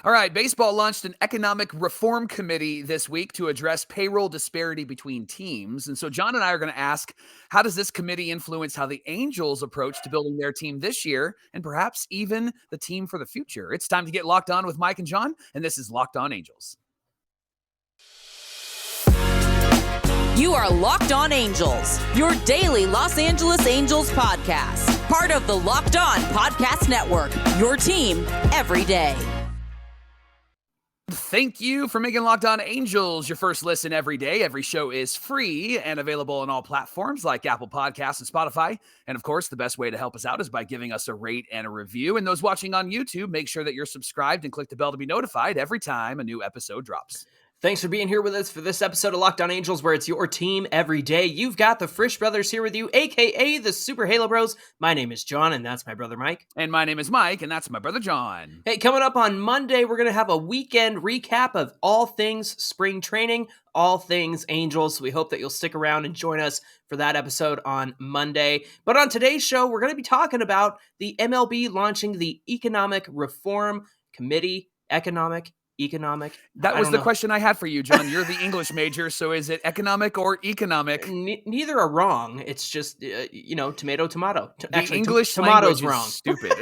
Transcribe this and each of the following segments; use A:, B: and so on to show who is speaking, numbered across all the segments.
A: All right, baseball launched an economic reform committee this week to address payroll disparity between teams. And so John and I are going to ask, how does this committee influence how the Angels approach to building their team this year and perhaps even the team for the future? It's time to get locked on with Mike and John, and this is Locked On Angels.
B: You are Locked On Angels, your daily Los Angeles Angels podcast. Part of the Locked On Podcast Network, your team every day.
A: Thank you for making Locked On Angels your first listen every day. Every show is free and available on all platforms like Apple Podcasts and Spotify. And of course, the best way to help us out is by giving us a rate and a review. And those watching on YouTube, make sure that you're subscribed and click the bell to be notified every time a new episode drops.
C: Thanks for being here with us for this episode of Locked On Angels, where it's your team every day. You've got the Frisch Brothers here with you, a.k.a. the Super Halo Bros. My name is John, and that's my brother Mike.
A: And my name is Mike, and that's my brother John.
C: Hey, coming up on Monday, we're going to have a weekend recap of all things spring training, all things Angels. So we hope that you'll stick around and join us for that episode on Monday. But on today's show, we're going to be talking about the MLB launching the Economic Reform Committee. Economic.
A: That was the question I had for you, John. You're the English major, so is it economic or economic?
C: Neither are wrong. It's just, tomato.
A: Actually, English
C: tomato's
A: language
C: wrong.
A: Is stupid.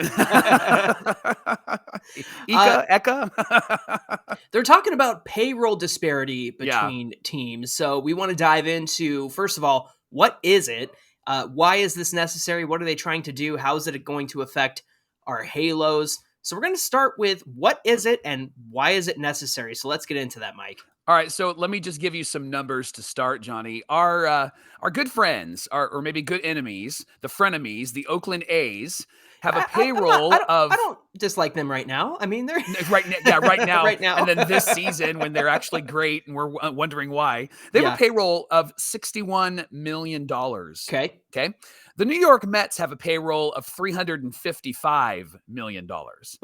A: Eka?
C: They're talking about payroll disparity between teams. So we want to dive into, first of all, what is it? Why is this necessary? What are they trying to do? How is it going to affect our Halos? So we're going to start with what is it and why is it necessary? So let's get into that, Mike.
A: All right, so let me just give you some numbers to start, Johnny. Our good friends, or maybe good enemies, the frenemies, the Oakland A's, have a payroll
C: I don't dislike them right now. I mean, they're
A: right now,
C: right now,
A: and then this season when they're actually great, and we're wondering why. They have a payroll of $61 million.
C: Okay.
A: The New York Mets have a payroll of $355 million.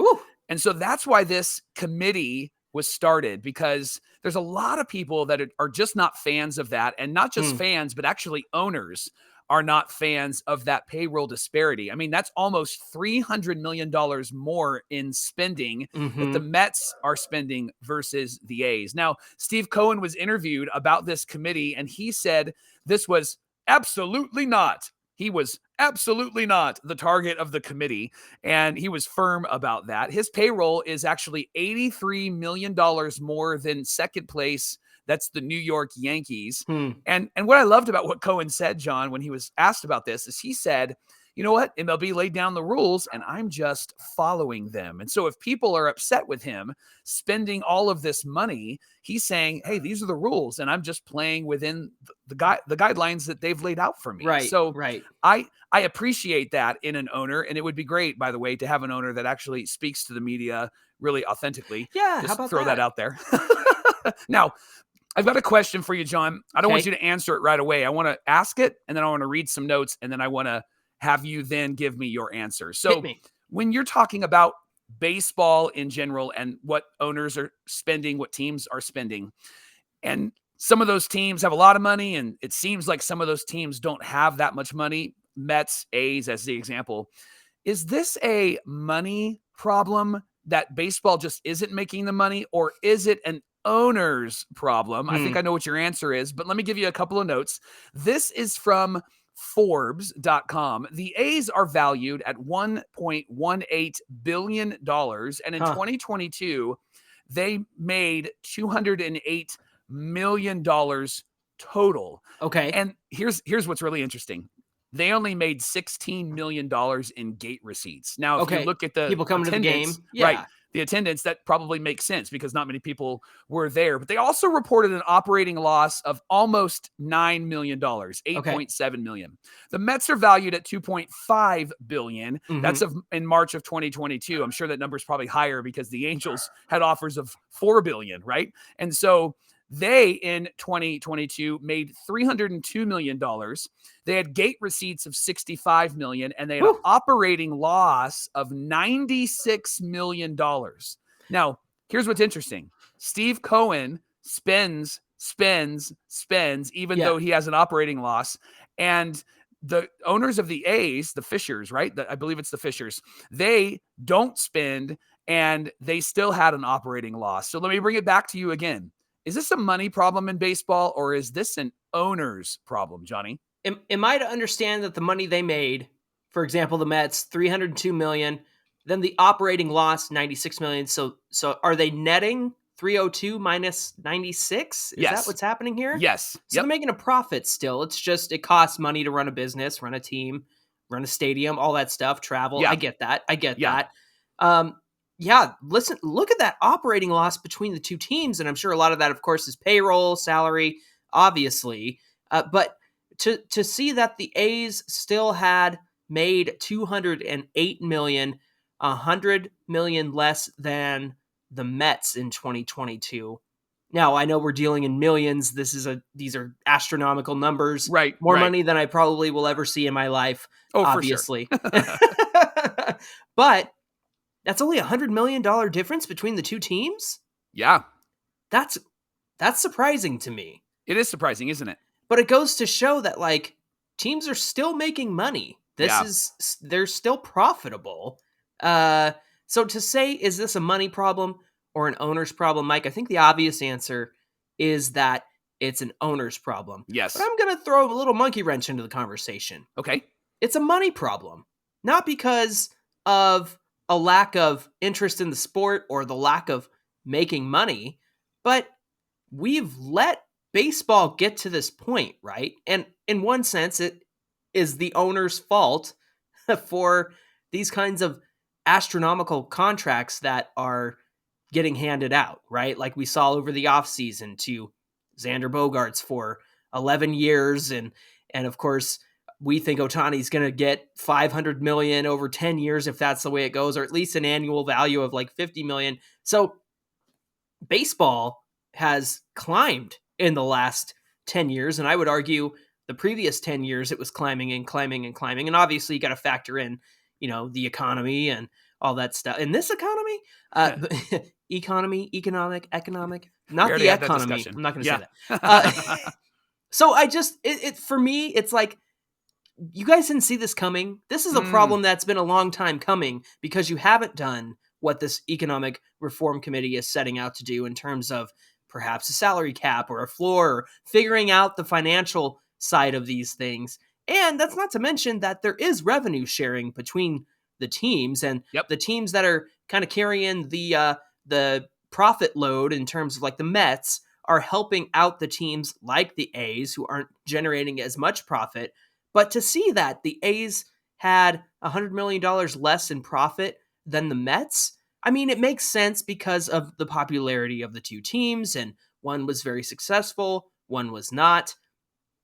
C: Ooh.
A: And so that's why this committee was started, because there's a lot of people that are just not fans of that, and not just fans, but actually owners are not fans of that payroll disparity. I mean, that's almost $300 million more in spending that the Mets are spending versus the A's. Now, Steve Cohen was interviewed about this committee, and he said this was absolutely not. He was absolutely not the target of the committee, and he was firm about that. His payroll is actually $83 million more than second place. That's the New York Yankees. And what I loved about what Cohen said, John, when he was asked about this, is he said, you know what? MLB laid down the rules, and I'm just following them. And so if people are upset with him spending all of this money, he's saying, hey, these are the rules, and I'm just playing within the guidelines that they've laid out for me.
C: Right.
A: So
C: right.
A: I appreciate that in an owner, and it would be great, by the way, to have an owner that actually speaks to the media really authentically.
C: Yeah,
A: just
C: how about
A: throw that out there. Now, I've got a question for you, John. I don't want you to answer it right away. I want to ask it, and then I want to read some notes, and then I want to have you then give me your answer. So when you're talking about baseball in general and what owners are spending, what teams are spending, and some of those teams have a lot of money, and it seems like some of those teams don't have that much money, Mets, A's as the example, is this a money problem that baseball just isn't making the money, or is it an owner's problem? I think I know what your answer is, but let me give you a couple of notes. This is from Forbes.com. The A's are valued at $1.18 billion. And in 2022, they made $208 million total.
C: Okay.
A: And here's what's really interesting. They only made $16 million in gate receipts. Now, if you look at the
C: people coming to the game,
A: right, the attendance, that probably makes sense because not many people were there. But they also reported an operating loss of almost $9 million, $8.7 million. The Mets are valued at $2.5 billion. That's in March of 2022. I'm sure that number is probably higher because the Angels had offers of $4 billion, right? And so they, in 2022, made $302 million. They had gate receipts of $65 million, and they had an operating loss of $96 million. Now, here's what's interesting. Steve Cohen spends, even though he has an operating loss. And the owners of the A's, the Fishers, right? I believe it's the Fishers. They don't spend, and they still had an operating loss. So let me bring it back to you again. Is this a money problem in baseball, or is this an owner's problem, Johnny?
C: Am I to understand that the money they made, for example, the Mets, $302 million, then the operating loss, $96 million. So are they netting 302 minus 96? Is that what's happening here?
A: Yes.
C: So they're making a profit still. It's just, it costs money to run a business, run a team, run a stadium, all that stuff, travel.
A: Yeah.
C: I get that. Listen, look at that operating loss between the two teams. And I'm sure a lot of that, of course, is payroll, salary, obviously. But to see that the A's still had made $208 million, $100 million less than the Mets in 2022. Now, I know we're dealing in millions. These are astronomical numbers.
A: Right.
C: More money than I probably will ever see in my life, obviously.
A: For sure.
C: But that's only $100 million difference between the two teams?
A: Yeah.
C: That's surprising to me.
A: It is surprising, isn't it?
C: But it goes to show that, like, teams are still making money. They're still profitable. So to say, is this a money problem or an owner's problem, Mike? I think the obvious answer is that it's an owner's problem.
A: Yes.
C: But I'm going to throw a little monkey wrench into the conversation.
A: Okay.
C: It's a money problem. Not because of a lack of interest in the sport or the lack of making money, but we've let baseball get to this point, right? And in one sense, it is the owner's fault for these kinds of astronomical contracts that are getting handed out, right? Like we saw over the offseason to Xander Bogaerts for 11 years. And of course, we think Ohtani's going to get $500 million over 10 years if that's the way it goes, or at least an annual value of like $50 million. So baseball has climbed in the last 10 years. And I would argue the previous 10 years, it was climbing and climbing and climbing. And obviously you got to factor in, the economy and all that stuff. In this economy, economic, not the economy. I'm not going to say that. So I just, for me, it's like, you guys didn't see this coming. This is a problem that's been a long time coming because you haven't done what this economic reform committee is setting out to do in terms of perhaps a salary cap or a floor, or figuring out the financial side of these things. And that's not to mention that there is revenue sharing between the teams, and the teams that are kind of carrying the profit load in terms of like the Mets are helping out the teams like the A's who aren't generating as much profit. But to see that the A's had $100 million less in profit than the Mets, I mean, it makes sense because of the popularity of the two teams, and one was very successful, one was not.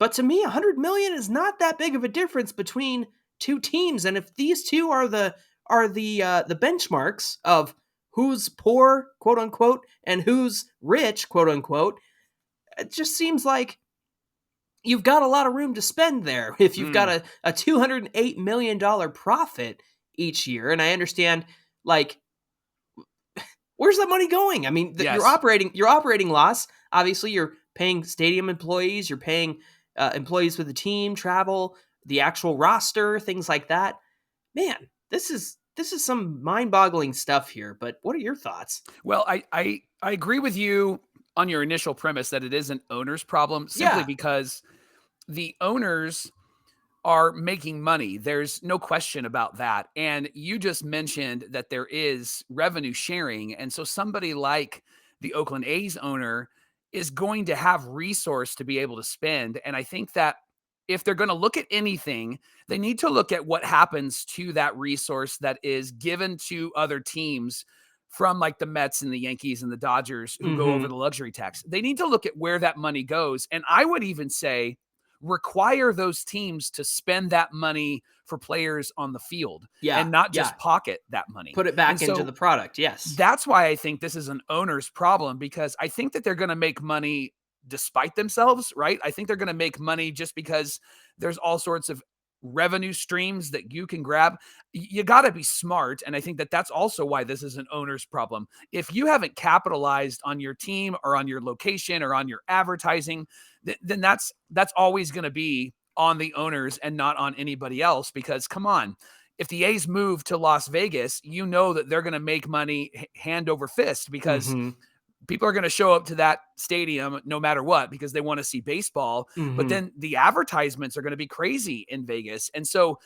C: But to me, $100 million is not that big of a difference between two teams. And if these two are the benchmarks of who's poor, quote unquote, and who's rich, quote unquote, it just seems like you've got a lot of room to spend there if you've got a $208 million profit each year. And I understand, like, where's that money going? I mean, your operating loss, obviously you're paying stadium employees, you're paying employees with the team, travel, the actual roster, things like that. Man, this is some mind-boggling stuff here, but what are your thoughts?
A: Well, I agree with you on your initial premise that it is an owner's problem, simply because the owners are making money. There's no question about that. And you just mentioned that there is revenue sharing. And so somebody like the Oakland A's owner is going to have resource to be able to spend. And I think that if they're going to look at anything, they need to look at what happens to that resource that is given to other teams from like the Mets and the Yankees and the Dodgers who go over the luxury tax. They need to look at where that money goes. And I would even say require those teams to spend that money for players on the field and not just pocket that money.
C: Put it back into the product. Yes.
A: That's why I think this is an owner's problem, because I think that they're going to make money despite themselves, right? I think they're going to make money just because there's all sorts of revenue streams that you can grab. You got to be smart. And I think that that's also why this is an owner's problem. If you haven't capitalized on your team or on your location or on your advertising, then that's always going to be on the owners and not on anybody else, because come on, if the A's move to Las Vegas, you know that they're going to make money hand over fist because people are going to show up to that stadium no matter what because they want to see baseball. But then the advertisements are going to be crazy in Vegas. And so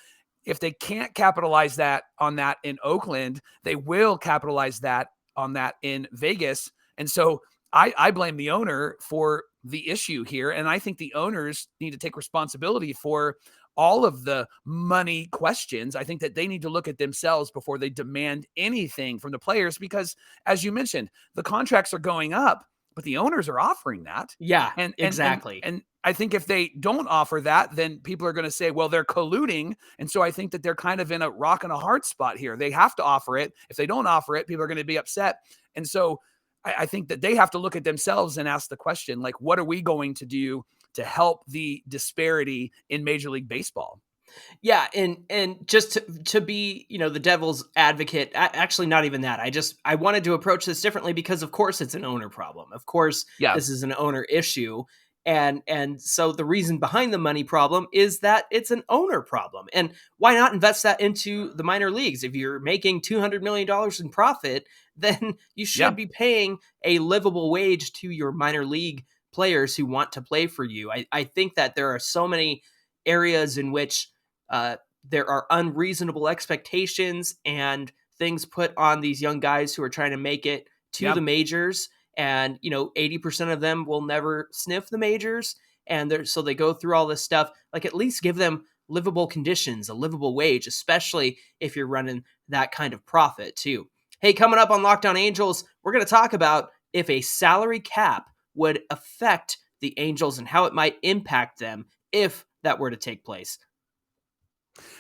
A: if they can't capitalize on that in Oakland, they will capitalize on that in Vegas. And so I blame the owner for the issue here. And I think the owners need to take responsibility for all of the money questions. I think that they need to look at themselves before they demand anything from the players, because as you mentioned, the contracts are going up, but the owners are offering that.
C: Yeah, exactly.
A: And I think if they don't offer that, then people are going to say, well, they're colluding. And so I think that they're kind of in a rock and a hard spot here. They have to offer it. If they don't offer it, people are going to be upset. And so I think that they have to look at themselves and ask the question, like, what are we going to do to help the disparity in Major League Baseball?
C: Yeah, and just to be, the devil's advocate, actually not even that. I wanted to approach this differently because of course it's an owner problem. Of course, this is an owner issue. And so the reason behind the money problem is that it's an owner problem. And why not invest that into the minor leagues? If you're making $200 million in profit, then you should be paying a livable wage to your minor league players who want to play for you. I think that there are so many areas in which there are unreasonable expectations and things put on these young guys who are trying to make it to the majors. And, 80% of them will never sniff the majors. And so they go through all this stuff, like at least give them livable conditions, a livable wage, especially if you're running that kind of profit too. Hey, coming up on Locked On Angels, we're going to talk about if a salary cap would affect the Angels and how it might impact them if that were to take place.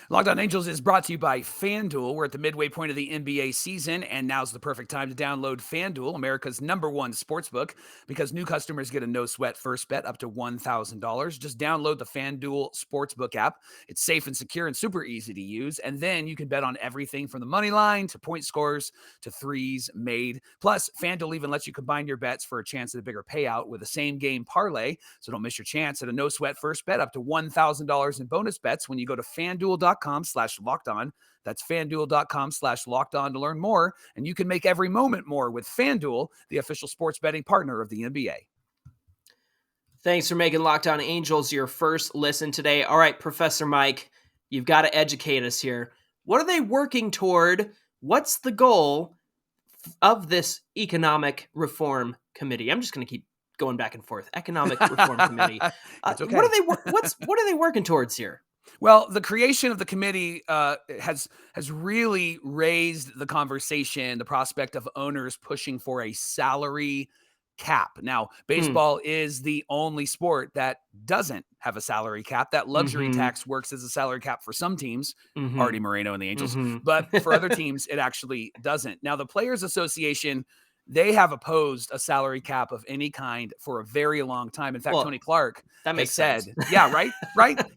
A: Locked On Angels is brought to you by FanDuel. We're at the midway point of the NBA season, and now's the perfect time to download FanDuel, America's #1 sportsbook, because new customers get a no-sweat first bet up to $1,000. Just download the FanDuel Sportsbook app. It's safe and secure and super easy to use, and then you can bet on everything from the money line to point scores to threes made. Plus, FanDuel even lets you combine your bets for a chance at a bigger payout with a same-game parlay, so don't miss your chance at a no-sweat first bet up to $1,000 in bonus bets when you go to FanDuel.com/lockedon. That's FanDuel.com/lockedon to learn more. And you can make every moment more with FanDuel, the official sports betting partner of the NBA.
C: Thanks for making Locked On Angels your first listen today. All right, Professor Mike, you've got to educate us here. What are they working toward? What's the goal of this economic reform committee? I'm just going to keep going back and forth. Economic reform committee.
A: Okay.
C: What are they working towards here?
A: Well, the creation of the committee has really raised the conversation, the prospect of owners pushing for a salary cap. Now, baseball is the only sport that doesn't have a salary cap. That luxury tax works as a salary cap for some teams, Arte Moreno and the Angels, but for other teams, it actually doesn't. Now, the Players Association, they have opposed a salary cap of any kind for a very long time. In fact, Tony Clark has said, right?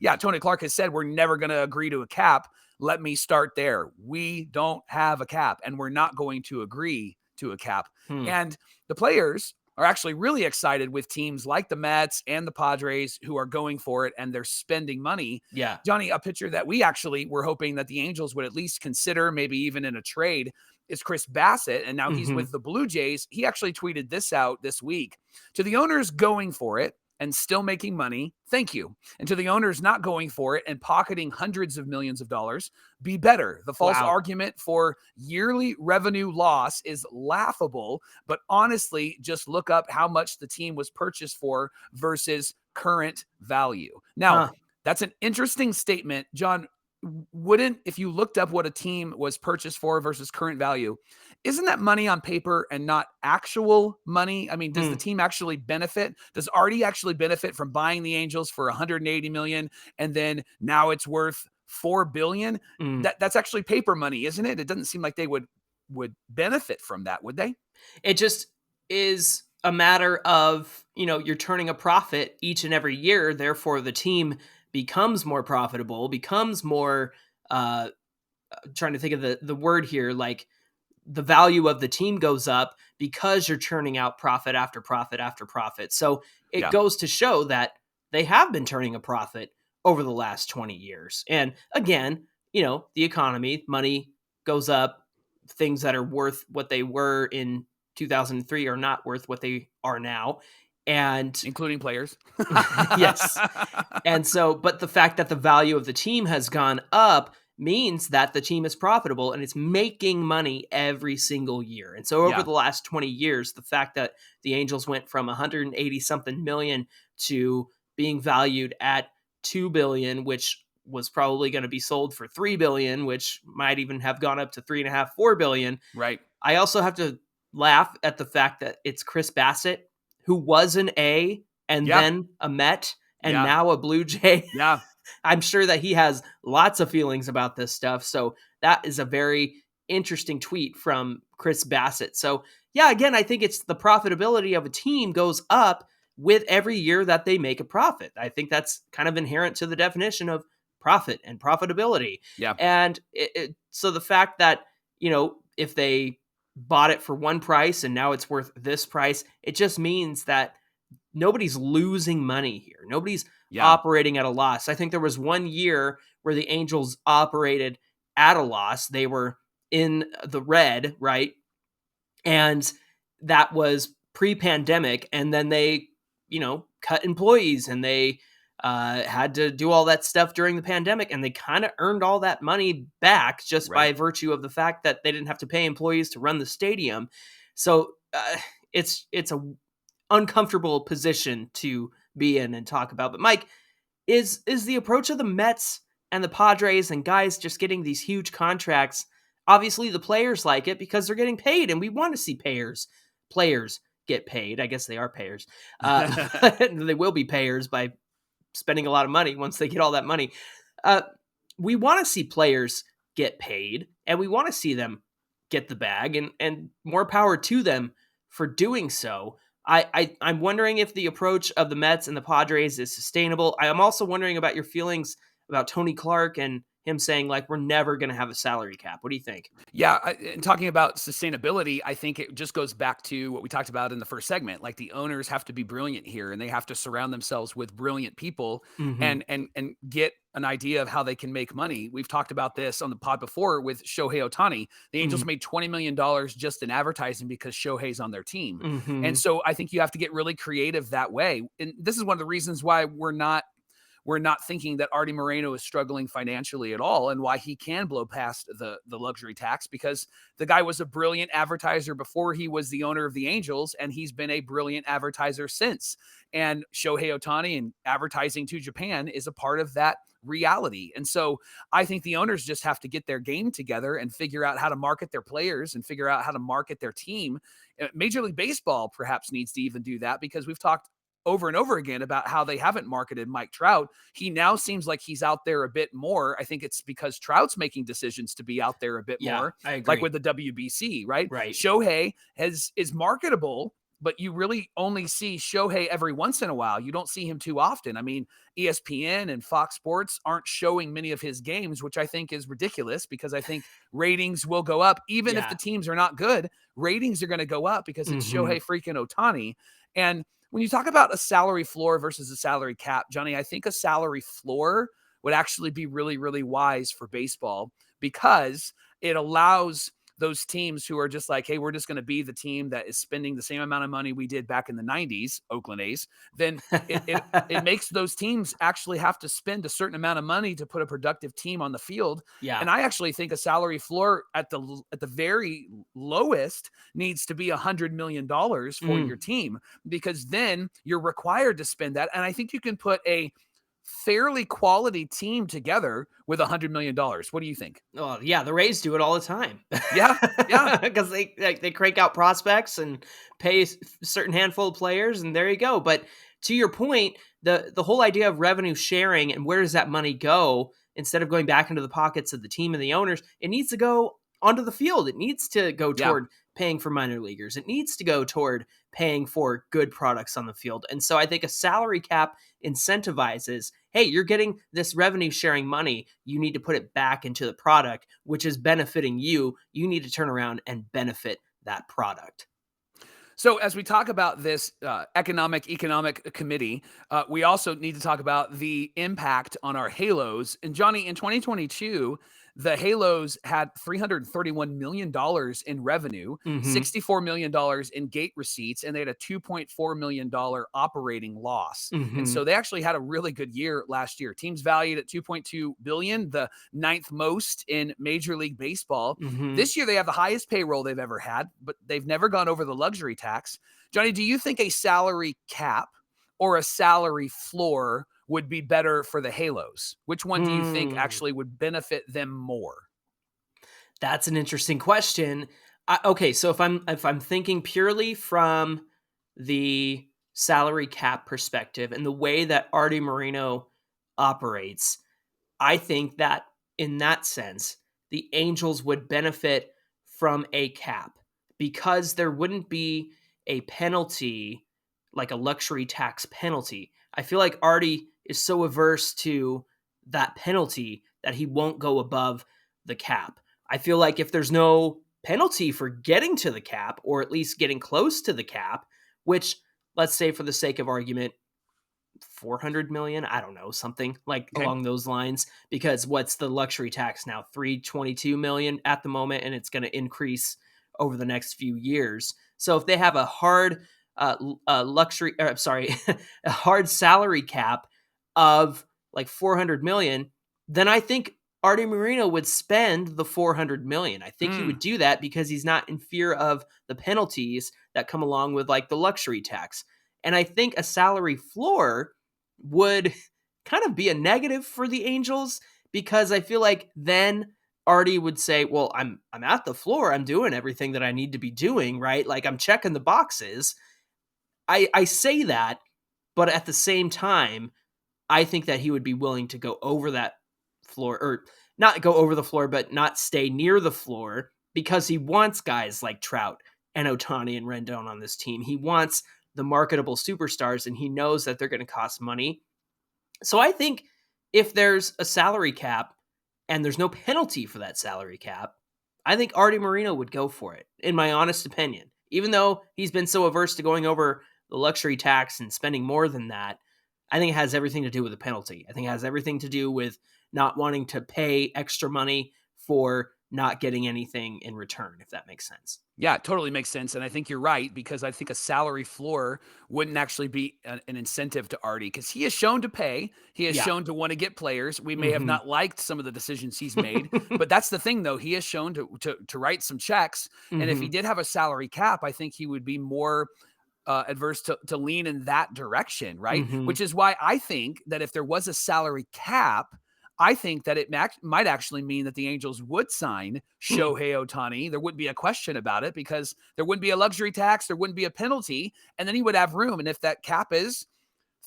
A: Yeah, Tony Clark has said, we're never going to agree to a cap. Let me start there. We don't have a cap, and we're not going to agree to a cap. And the players are actually really excited with teams like the Mets and the Padres who are going for it, and they're spending money.
C: Yeah.
A: Johnny, a pitcher that we actually were hoping that the Angels would at least consider, maybe even in a trade, is Chris Bassett, and now he's with the Blue Jays. He actually tweeted this out this week. To the owners going for it and still making money, thank you. And to the owners not going for it and pocketing hundreds of millions of dollars, be better. The false argument for yearly revenue loss is laughable, but honestly, just look up how much the team was purchased for versus current value. Now, that's an interesting statement, John. If you looked up what a team was purchased for versus current value, isn't that money on paper and not actual money? I mean, does the team actually benefit? Does Arte actually benefit from buying the Angels for $180 million and then now it's worth $4 billion? That's actually paper money, isn't it? It doesn't seem like they would benefit from that, would they?
C: It just is a matter of, you're turning a profit each and every year. Therefore, the team becomes more profitable, becomes more, trying to think of the word here, like the value of the team goes up because you're churning out profit after profit after profit. So it goes to show that they have been turning a profit over the last 20 years. And again, the economy, money goes up. Things that are worth what they were in 2003 are not worth what they are now. And
A: including players.
C: yes. And so, but the fact that the value of the team has gone up means that the team is profitable and it's making money every single year. And so over the last 20 years, the fact that the Angels went from 180 something million to being valued at 2 billion, which was probably going to be sold for 3 billion, which might even have gone up to 3.5, 4 billion.
A: Right.
C: I also have to laugh at the fact that it's Chris Bassett, who was an A and then a Met and now a Blue Jay.
A: Yeah.
C: I'm sure that he has lots of feelings about this stuff. So that is a very interesting tweet from Chris Bassett. So yeah, again, I think it's the profitability of a team goes up with every year that they make a profit. I think that's kind of inherent to the definition of profit and profitability.
A: Yeah.
C: And so the fact that, if they bought it for one price and now it's worth this price, it just means that nobody's losing money here. Nobody's operating at a loss. I think there was one year where the Angels operated at a loss. They were in the red, right? And that was pre-pandemic. And then they, cut employees and they had to do all that stuff during the pandemic. And they kind of earned all that money back just by virtue of the fact that they didn't have to pay employees to run the stadium. So it's a uncomfortable position to be in and talk about. But Mike, is the approach of the Mets and the Padres and guys just getting these huge contracts? Obviously the players like it because they're getting paid, and we want to see players get paid. I guess they are payers. They will be payers by spending a lot of money once they get all that money. We want to see players get paid, and we want to see them get the bag, and more power to them for doing so. I'm wondering if the approach of the Mets and the Padres is sustainable. I am also wondering about your feelings about Tony Clark and him saying, like, we're never going to have a salary cap. What do you think?
A: Yeah. And talking about sustainability, I think it just goes back to what we talked about in the first segment. Like, the owners have to be brilliant here, and they have to surround themselves with brilliant people and get an idea of how they can make money. We've talked about this on the pod before with Shohei Ohtani. The Angels made $20 million just in advertising because Shohei's on their team. And so I think you have to get really creative that way. And this is one of the reasons why we're not thinking that Arte Moreno is struggling financially at all, and why he can blow past the luxury tax, because the guy was a brilliant advertiser before he was the owner of the Angels, and he's been a brilliant advertiser since. And Shohei Ohtani and advertising to Japan is a part of that reality. And so I think the owners just have to get their game together and figure out how to market their players and figure out how to market their team. Major League Baseball perhaps needs to even do that, because we've talked over and over again about how they haven't marketed Mike Trout. He now seems like he's out there a bit more. I think it's because Trout's making decisions to be out there a bit more,
C: I agree.
A: like with the WBC, right?
C: Right.
A: Shohei is marketable, but you really only see Shohei every once in a while. You don't see him too often. I mean, ESPN and Fox Sports aren't showing many of his games, which I think is ridiculous, because I think ratings will go up. Even if the teams are not good, ratings are going to go up because it's Shohei freaking Ohtani. And when you talk about a salary floor versus a salary cap, Johnny, I think a salary floor would actually be really, really wise for baseball, because it allows those teams who are just like, hey, we're just going to be the team that is spending the same amount of money we did back in the 90s, Oakland A's, then it makes those teams actually have to spend a certain amount of money to put a productive team on the field.
C: Yeah.
A: And I actually think a salary floor at the very lowest needs to be $100 million for your team, because then you're required to spend that. And I think you can put a fairly quality team together with $100 million. What do you think?
C: Oh yeah, the Rays do it all the time.
A: Yeah.
C: Because they crank out prospects and pay a certain handful of players, and there you go. But to your point, the whole idea of revenue sharing and where does that money go, instead of going back into the pockets of the team and the owners, it needs to go onto the field. It needs to go toward paying for minor leaguers. It needs to go toward paying for good products on the field. And so I think a salary cap incentivizes, hey, you're getting this revenue sharing money. You need to put it back into the product, which is benefiting you. You need to turn around and benefit that product.
A: So as we talk about this economic committee, we also need to talk about the impact on our halos. And Johnny, in 2022, the Halos had $331 million in revenue,
C: Mm-hmm.
A: $64 million in gate receipts, and they had a $2.4 million operating loss.
C: Mm-hmm.
A: And so they actually had a really good year last year. Teams valued at $2.2 billion, the ninth most in Major League Baseball.
C: Mm-hmm.
A: This year they have the highest payroll they've ever had, but they've never gone over the luxury tax. Johnny, do you think a salary cap or a salary floor would be better for the Halos? Which one do you think actually would benefit them more?
C: That's an interesting question. Okay, so if I'm thinking purely from the salary cap perspective and the way that Arte Moreno operates, I think that in that sense, the Angels would benefit from a cap because there wouldn't be a penalty, like a luxury tax penalty. I feel like Arte is so averse to that penalty that he won't go above the cap. I feel like if there's no penalty for getting to the cap, or at least getting close to the cap, which, let's say for the sake of argument, 400 million, I don't know, something like along those lines, because what's the luxury tax now? 322 million at the moment, and it's going to increase over the next few years. So if they have a hard a hard salary cap of like 400 million, then I think Arte Moreno would spend the 400 million. I think he would do that because he's not in fear of the penalties that come along with like the luxury tax. And I think a salary floor would kind of be a negative for the Angels, because I feel like then Arte would say, well, I'm at the floor. I'm doing everything that I need to be doing, right? Like I'm checking the boxes. I say that, but at the same time, I think that he would be willing to go over that floor, or not go over the floor, but not stay near the floor, because he wants guys like Trout and Ohtani and Rendon on this team. He wants the marketable superstars, and he knows that they're going to cost money. So I think if there's a salary cap and there's no penalty for that salary cap, I think Arte Moreno would go for it, in my honest opinion. Even though he's been so averse to going over the luxury tax and spending more than that, I think it has everything to do with the penalty. I think it has everything to do with not wanting to pay extra money for not getting anything in return, if that makes sense.
A: Yeah, it totally makes sense. And I think you're right, because I think a salary floor wouldn't actually be an incentive to Arte, because he has shown to pay. He has shown to want to get players. We may have not liked some of the decisions he's made, but that's the thing, though. He has shown to write some checks. And if he did have a salary cap, I think he would be more adverse to lean in that direction, right? Which is why I think that if there was a salary cap, I think that it might actually mean that the Angels would sign Shohei Ohtani. There wouldn't be a question about it, because there wouldn't be a luxury tax, there wouldn't be a penalty, and then he would have room. And if that cap is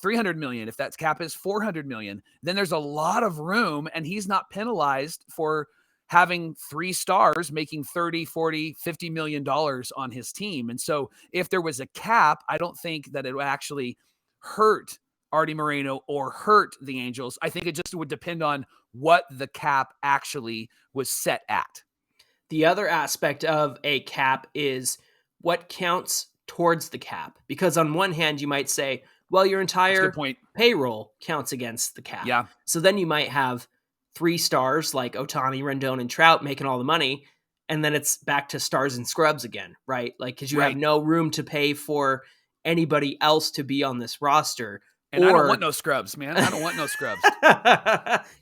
A: 300 million, if that cap is 400 million, then there's a lot of room, and he's not penalized for having 3 stars making 30, 40, $50 million on his team. And so if there was a cap, I don't think that it would actually hurt Arte Moreno or hurt the Angels. I think it just would depend on what the cap actually was set at.
C: The other aspect of a cap is what counts towards the cap. Because on one hand, you might say, well, your entire payroll counts against the cap.
A: Yeah.
C: So then you might have 3 stars like Ohtani, Rendon, and Trout making all the money, and then it's back to stars and scrubs again, right? Like, because you have no room to pay for anybody else to be on this roster.
A: And I don't want no scrubs, man. I don't want no scrubs.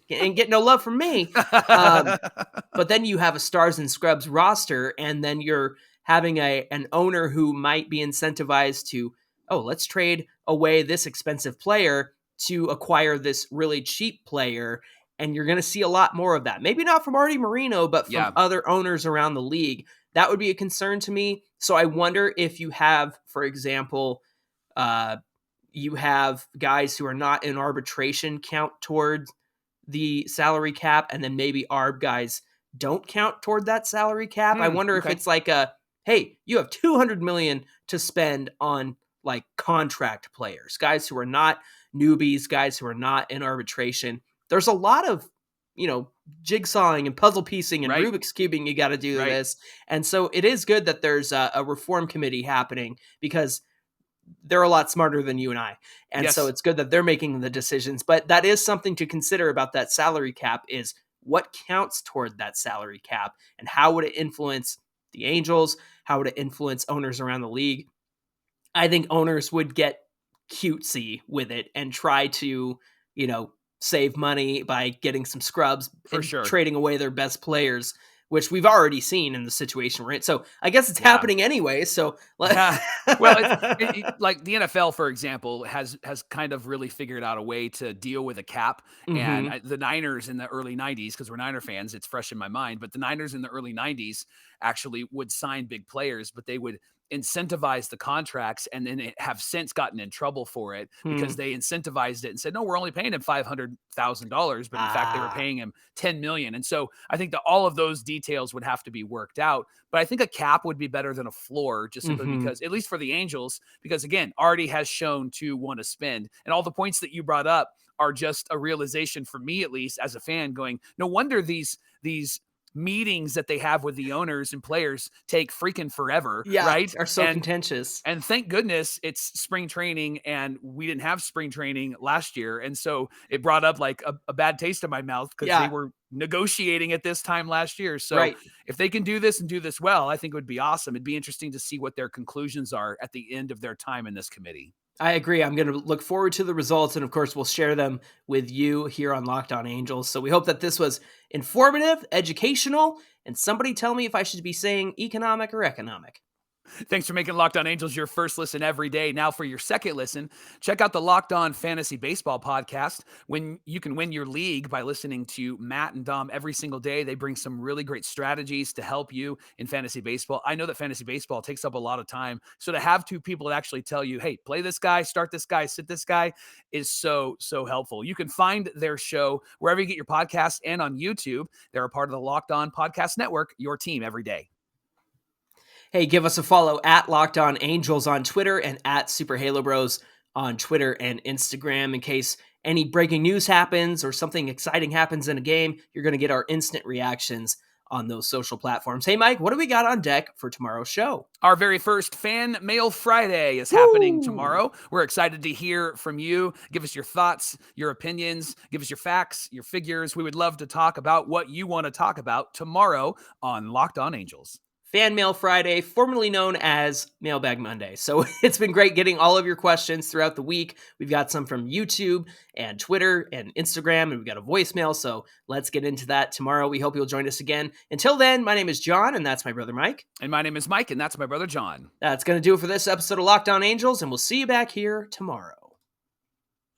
C: And get no love from me. But then you have a stars and scrubs roster, and then you're having an owner who might be incentivized to, oh, let's trade away this expensive player to acquire this really cheap player. And you're going to see a lot more of that. Maybe not from Arte Moreno, but from other owners around the league. That would be a concern to me. So I wonder if you have, for example, you have guys who are not in arbitration count towards the salary cap, and then maybe ARB guys don't count toward that salary cap. I wonder if it's like hey, you have 200 million to spend on like contract players, guys who are not newbies, guys who are not in arbitration. There's a lot of, jigsawing and puzzle piecing and Rubik's cubing you got to do this. And so it is good that there's a reform committee happening, because they're a lot smarter than you and I. And so it's good that they're making the decisions. But that is something to consider about that salary cap, is what counts toward that salary cap, and how would it influence the Angels? How would it influence owners around the league? I think owners would get cutesy with it and try to, save money by getting some scrubs
A: For sure.
C: trading away their best players, which we've already seen in the situation we're in. So I guess it's happening anyway. So
A: well, like the NFL, for example, has kind of really figured out a way to deal with a cap. And the Niners in the early 90s, because we're Niner fans, it's fresh in my mind, but the Niners in the early 90s actually would sign big players, but they would incentivize the contracts, and then have since gotten in trouble for it because they incentivized it and said, no, we're only paying him $500,000, but in fact they were paying him $10 million. And so I think that all of those details would have to be worked out, but I think a cap would be better than a floor, just simply because, at least for the Angels, because again, Arte has shown to want to spend, and all the points that you brought up are just a realization for me, at least as a fan, going, no wonder these meetings that they have with the owners and players take freaking forever, right?
C: Are so contentious.
A: And thank goodness it's spring training, and we didn't have spring training last year. And so it brought up like a bad taste in my mouth because they were negotiating at this time last year. So if they can do this and do this well, I think it would be awesome. It'd be interesting to see what their conclusions are at the end of their time in this committee.
C: I agree. I'm going to look forward to the results, and of course, we'll share them with you here on Locked On Angels. So we hope that this was informative, educational, and somebody tell me if I should be saying economic or economic.
A: Thanks for making Locked On Angels your first listen every day. Now for your second listen, check out the Locked On Fantasy Baseball podcast. When you can win your league by listening to Matt and Dom every single day. They bring some really great strategies to help you in fantasy baseball. I know that fantasy baseball takes up a lot of time. So to have two people that actually tell you, hey, play this guy, start this guy, sit this guy is so helpful. You can find their show wherever you get your podcasts and on YouTube. They're a part of the Locked On Podcast Network, your team every day.
C: Hey, give us a follow at Locked On Angels on Twitter and at Super Halo Bros on Twitter and Instagram. In case any breaking news happens or something exciting happens in a game, you're going to get our instant reactions on those social platforms. Hey, Mike, what do we got on deck for tomorrow's show?
A: Our very first Fan Mail Friday is happening tomorrow. We're excited to hear from you. Give us your thoughts, your opinions, give us your facts, your figures. We would love to talk about what you want to talk about tomorrow on Locked On Angels.
C: Fan Mail Friday, formerly known as Mailbag Monday. So it's been great getting all of your questions throughout the week. We've got some from YouTube and Twitter and Instagram, and we've got a voicemail. So let's get into that tomorrow. We hope you'll join us again. Until then, my name is John, and that's my brother Mike.
A: And my name is Mike, and that's my brother John.
C: That's going to do it for this episode of Locked On Angels, and we'll see you back here tomorrow.